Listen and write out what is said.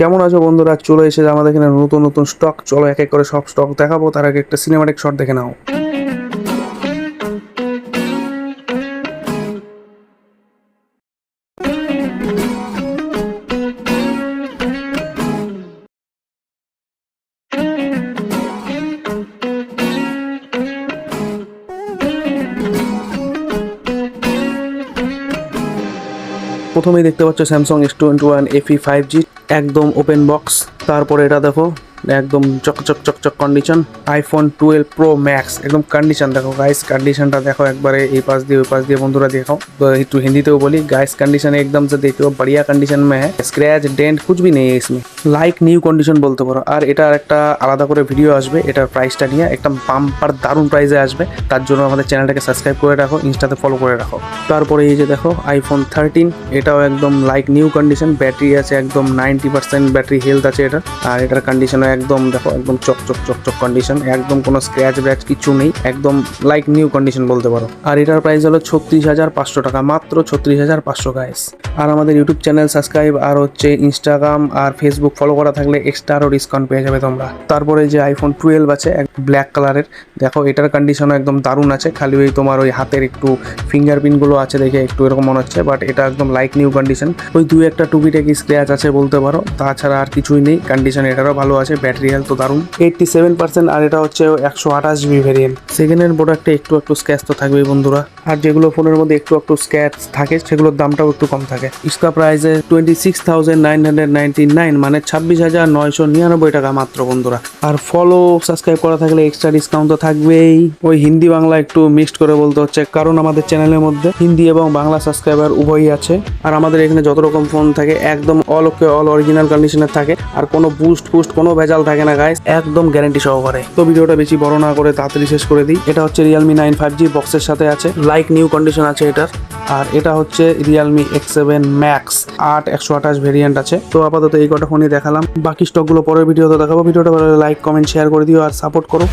কেমন আছো বন্ধুরা? চলে এসেছে আমাদের এখানে নতুন নতুন স্টক। চলো এক এক করে সব স্টক দেখাবো, তার আগে একটা সিনেমাটিক শট দেখে নাও। প্রথমেই দেখতে পাচ্ছ স্যামসাং S21 FE 5G, একদম ওপেন বক্স। তারপরে এটা দেখো একদম চকচক চকচক কন্ডিশন, আইফোন 12 Pro Max একদম কন্ডিশন। দেখো গাইস, কন্ডিশনটা দেখো একবারে, এই पास দিয়ে ওই पास দিয়ে বন্ধুরা देखो। तो একটু হিন্দিতেও বলি, गाइस कंडीशन एकदम से देखो बढ़िया कंडीशन में है, स्क्रैच डेंट कुछ भी नहीं है इसमें, लाइक নিউ কন্ডিশন বলতে পারো। আর এটার একটা আলাদা করে ভিডিও আসবে এটার প্রাইসটা নিয়ে, একটা বাম্পার দারুণ প্রাইসে আসবে। তার জন্য আমাদের চ্যানেলটাকে সাবস্ক্রাইব করে রাখো, ইনস্টাতে ফলো করে রাখো। তারপরে এই যে দেখো আইফোন 13, এটাও একদম লাইক নিউ কন্ডিশন, ব্যাটারি আছে একদম 90% ব্যাটারি হেলথ আছে এটা। আর এটার কন্ডিশনও একদম দেখো একদম চকচক চকচক কন্ডিশন, একদম কোনো স্ক্র্যাচ ব্র্যাচ কিছু নেই, একদম লাইক নিউ কন্ডিশন বলতে পারো। আর এটার প্রাইস হলো 36,500 টাকা, মাত্র 36,500 গাইস। আর আমাদের ইউটিউব চ্যানেল সাবস্ক্রাইব আর হচ্ছে ইনস্টাগ্রাম আর ফেসবুক ফলো করা থাকলে এক্সট্রা আরও ডিসকাউন্ট পেয়ে যাবে তোমরা। তারপরে যে আইফোন 12 আছে ব্ল্যাক কালারের, দেখো এটার কন্ডিশনও একদম দারুণ আছে, খালি ওই তোমার ওই হাতের একটু ফিঙ্গারপ্রিন্টগুলো আছে দেখে একটু এরকম মনে হচ্ছে, বাট এটা একদম লাইক নিউ কন্ডিশন। ওই দুই একটা টুপিটাকি স্ক্র্যাচ আছে বলতে পারো, তাছাড়া আর কিছুই নেই। কন্ডিশন এটারও ভালো আছে, ব্যাটারি হেলথ তো দারুণ 87%। আর এটা হচ্ছে 128GB ভেরিয়েন্ট। সেকেন্ড হ্যান্ড প্রোডাক্টে একটু একটু স্ক্র্যাচ তো থাকবেই বন্ধুরা, আর যেগুলো ফোনের মধ্যে একটু একটু স্ক্র্যাচ থাকে সেগুলোর দামটাও একটু কম থাকে। इसका प्राइस है 26,999, মানে 26,999 টাকা মাত্র বন্ধুরা। আর ফলো সাবস্ক্রাইব করা থাকলে এক্সট্রা ডিসকাউন্ট তো থাকবেই। ওই হিন্দি বাংলা একটু মিক্সড করে বলতে হচ্ছে, কারণ আমাদের চ্যানেলের মধ্যে হিন্দি এবং বাংলা সাবস্ক্রাইবার উভয়ই আছে। আর আমাদের এখানে যত রকম ফোন থাকে একদম অল অরিজিনাল কন্ডিশনের থাকে, আর কোনো বুস্ট কোনো ভেজাল থাকে না গাইস, একদম গ্যারান্টি সহকারে। তো ভিডিওটা বেশি বড় না করে তাড়াতাড়ি শেষ করে দিই। এটা হচ্ছে Realme 9 5G বক্সের সাথে আছে, লাইক নিউ কন্ডিশন আছে এটার। আর এটা হচ্ছে Realme X7 Max 128 ভেরিয়েন্ট আছে। তো আপাতত এই কটা ফোনই দেখালাম, বাকি স্টকগুলো পরের ভিডিওতে দেখাবো। ভিডিওটা ভালো লাগলে লাইক কমেন্ট শেয়ার করে দিও আর সাপোর্ট করো।